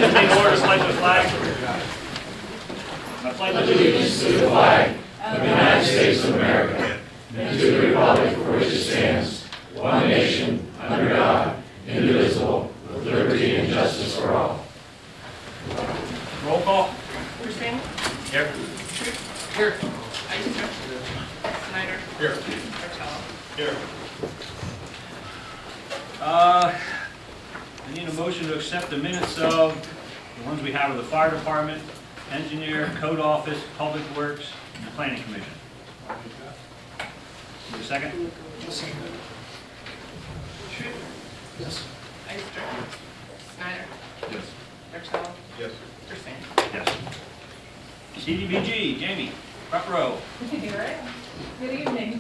Standing order to pledge the flag. I pledge allegiance to the flag of the United States of America and to the republic for which it stands, one nation, under God, indivisible, with liberty and justice for all. Roll call. Understand? Here. Here. Ister. Snyder. Here. Martello. Here. I need a motion to accept the minutes of the ones we have with the fire department, engineer, code office, public works, and the planning commission. Need a second? Yes. Ister. Snyder. Yes. Martello. Yes. Understand? Yes. CDBG, Jamie, front row. Here I am. Good evening.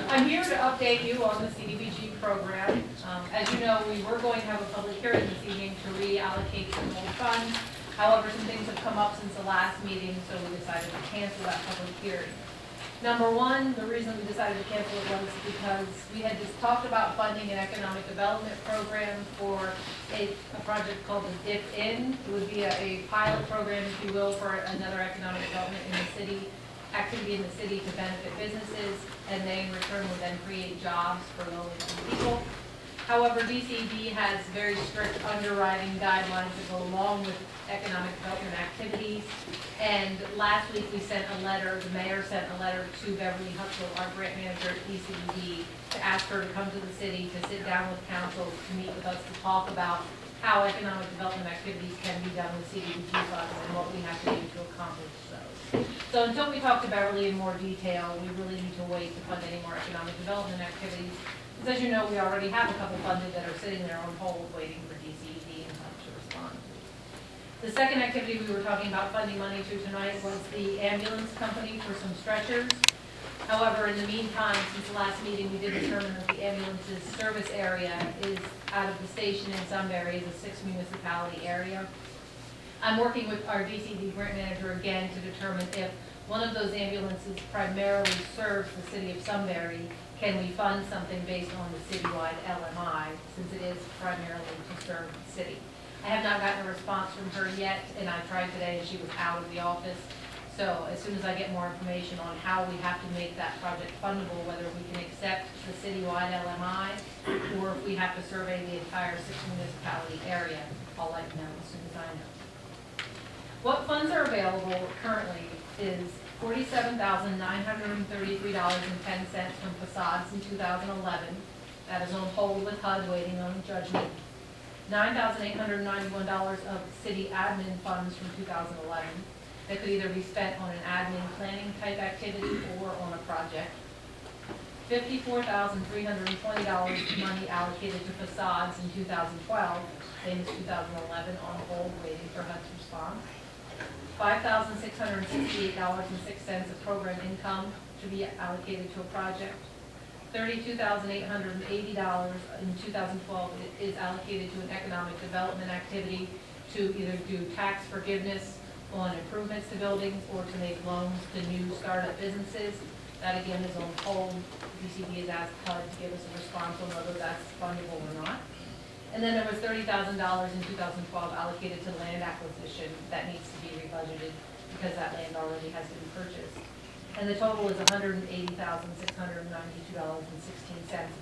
I'm here to update you on the CDBG program. As you know, we were going to have a public hearing this evening to reallocate some old funds. However, some things have come up since the last meeting, so we decided to cancel that public hearing. Number one, the reason we decided to cancel it was because we had just talked about funding an economic development program for a project called the Dip In. It would be a pilot program, if you will, for another economic development in the city, activity in the city to benefit businesses, and they in return would then create jobs for low-income people. However, DCD has very strict underwriting guidelines that go along with economic development activities. And last week we sent a letter, the mayor sent a letter to Beverly Huxell, our grant manager at DCD, to ask her to come to the city to sit down with council to meet with us to talk about how economic development activities can be done with CDBG funds and what we have to do to accomplish those. So until we talk to Beverly in more detail, we really need to wait to fund any more economic development activities. Because as you know, we already have a couple funded that are sitting there on hold waiting for DCD and funds to respond. The second activity we were talking about funding money to tonight was the ambulance company for some stretchers. However, in the meantime, since the last meeting, we did determine that the ambulance's service area is out of the station in Sunbury, is a 6-municipality area. I'm working with our DCD grant manager again to determine if one of those ambulances primarily serves the city of Sunbury. Can we fund something based on the citywide LMI, since it is primarily to serve the city? I have not gotten a response from her yet, and I tried today and she was out of the office. So as soon as I get more information on how we have to make that project fundable, whether we can accept the citywide LMI or if we have to survey the entire 6-municipality area, I'll let you know as soon as I know. What funds are available currently is $47,933.10 from facades in 2011. That is on hold with HUD waiting on judgment. $9,891 of city admin funds from 2011 that could either be spent on an admin planning type activity or on a project. $54,320 money allocated to facades in 2012, same as 2011, on hold waiting for HUD's response. $5,668.06 of program income to be allocated to a project. $32,880 in 2012 is allocated to an economic development activity to either do tax forgiveness on improvements to buildings or to make loans to new startup businesses. That again is on hold. DCD has asked HUD to give us a response on whether that's fundable or not. And then there was $30,000 in 2012 allocated to land acquisition that needs to be rebudgeted because that land already has been purchased. And the total is $180,692.16 of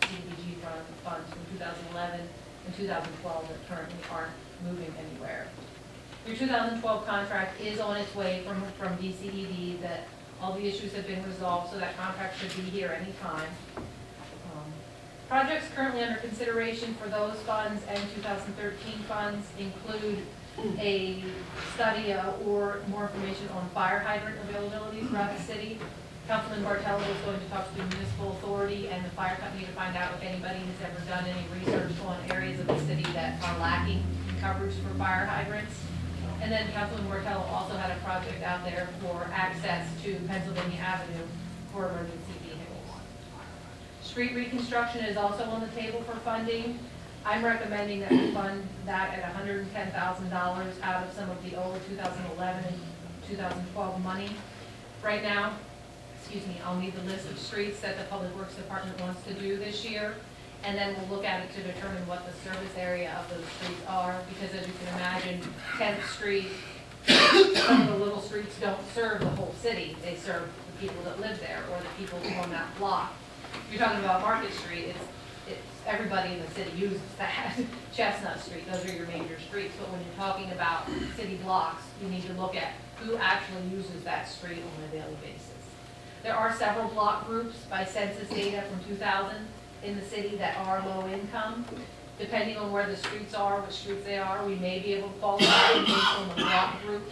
CDBG funds from 2011 and 2012 that currently aren't moving anywhere. Your 2012 contract is on its way from DCED. That all the issues have been resolved, so that contract should be here anytime. Projects currently under consideration for those funds and 2013 funds include a study or more information on fire hydrant availability throughout the city. Councilman Bartello is going to talk to the municipal authority and the fire company to find out if anybody has ever done any research on areas of the city that are lacking coverage for fire hydrants. And then Councilman Bartello also had a project out there for access to Pennsylvania Avenue for emergency vehicles. Street reconstruction is also on the table for funding. I'm recommending that we fund that at $110,000 out of some of the old 2011 and 2012 money. Right now, I'll need the list of streets that the Public Works Department wants to do this year. And then we'll look at it to determine what the service area of those streets are, because as you can imagine, 10th Street, some of the little streets don't serve the whole city. They serve the people that live there or the people who own that block. If you're talking about Market Street, it's everybody in the city uses that. Chestnut Street, those are your major streets. But when you're talking about city blocks, you need to look at who actually uses that street on a daily basis. There are several block groups by census data from 2000 in the city that are low income. Depending on where the streets are, which streets they are, we may be able to qualify them based on the block group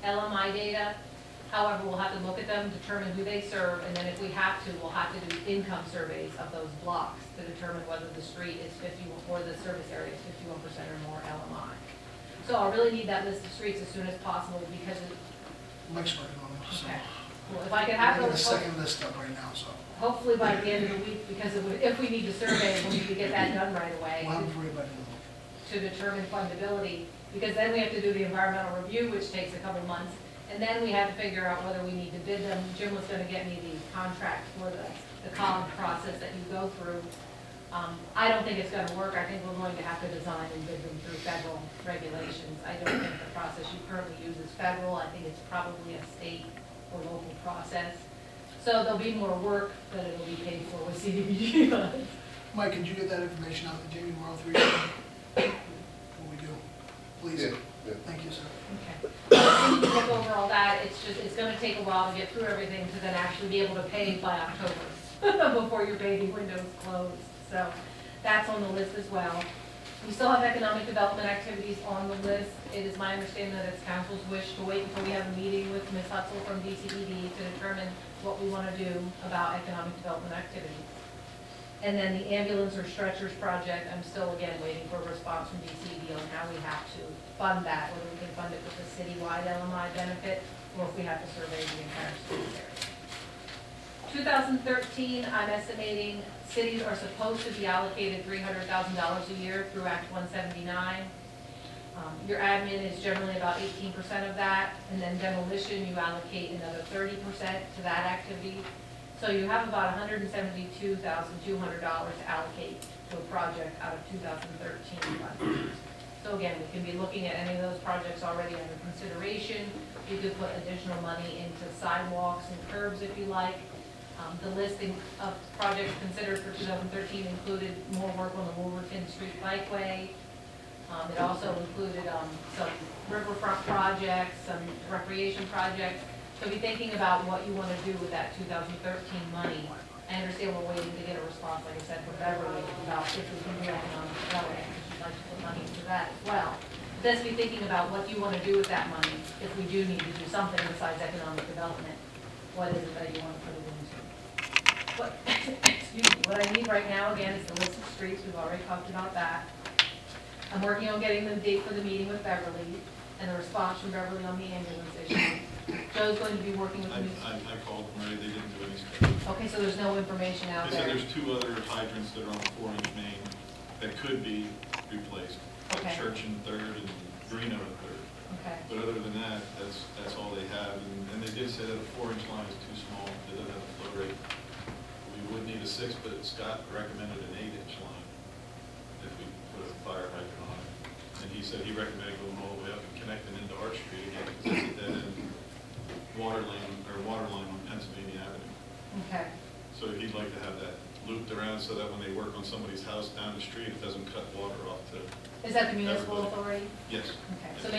LMI data. However, we'll have to look at them, determine who they serve, and then if we have to, we'll have to do income surveys of those blocks to determine whether the street is 51, or the service area is 51% or more LMI. So I really need that list of streets as soon as possible because it, Mike's working on it, so. okay. Well, if I could have We're those, getting a second list up right now, so. hopefully by the end of the week, because if we need to survey, we'll need to get that done right away. We'll have it for you by the end. To determine fundability, because then we have to do the environmental review, which takes a couple months, and then we have to figure out whether we need to bid them. Jim was gonna get me the contract for the COG process that you go through. I don't think it's gonna work. I think we're going to have to design and bid them through federal regulations. I don't think the process you currently use is federal. I think it's probably a state or local process. So there'll be more work, but it'll be paid for with CDBG funds. Mike, could you get that information out to Jamie tomorrow, 3 What we do, please? Yeah. Thank you, sir. Okay. To look over all that, it's gonna take a while to get through everything to then actually be able to pay by October before your baby window's closed. So that's on the list as well. We still have economic development activities on the list. It is my understanding that it's council's wish to wait until we have a meeting with Ms. Hutzel from DCED to determine what we want to do about economic development activities. And then the ambulance or stretchers project, I'm still again waiting for a response from DCED on how we have to fund that, whether we can fund it with a citywide LMI benefit or if we have to survey the entire service area. 2013, I'm estimating cities are supposed to be allocated $300,000 a year through Act 179. Your admin is generally about 18% of that, and then demolition, you allocate another 30% to that activity. So you have about $172,200 to allocate to a project out of 2013 budget. So again, we can be looking at any of those projects already under consideration. You could put additional money into sidewalks and curbs if you like. The listing of projects considered for 2013 included more work on the Wolverton Street Bikeway. It also included some riverfront projects, some recreation projects. So be thinking about what you want to do with that 2013 money. I understand we're waiting to get a response, like I said, from Beverly about if we can do economic development, because she'd like to put money into that as well. But let's be thinking about what you want to do with that money if we do need to do something besides economic development. What is it that you want to put it into? Excuse me, what I need right now, again, is the list of streets. We've already talked about that. I'm working on getting the date for the meeting with Beverly and a response from Beverly on the ambulance issue. Joe's going to be working with me. I called them already, they didn't do any study. Okay, so there's no information out They said there. there's 2 other hydrants that are on a 4-inch main that could be replaced. Okay. Church and Third and Greeno and Third. Okay, But other than that, that's all they have. And they did say that a 4-inch line is too small, it doesn't have a flow rate. We would need a 6, but Scott recommended an 8-inch line if we put a fire hydrant on it. And he said he recommended going all the way up and connecting into Arch Street again, because it's a dead-end water line on Pennsylvania Avenue. okay, So he'd like to have that looped around so that when they work on somebody's house down the street, it doesn't cut water off to, is that the municipal authority? yes.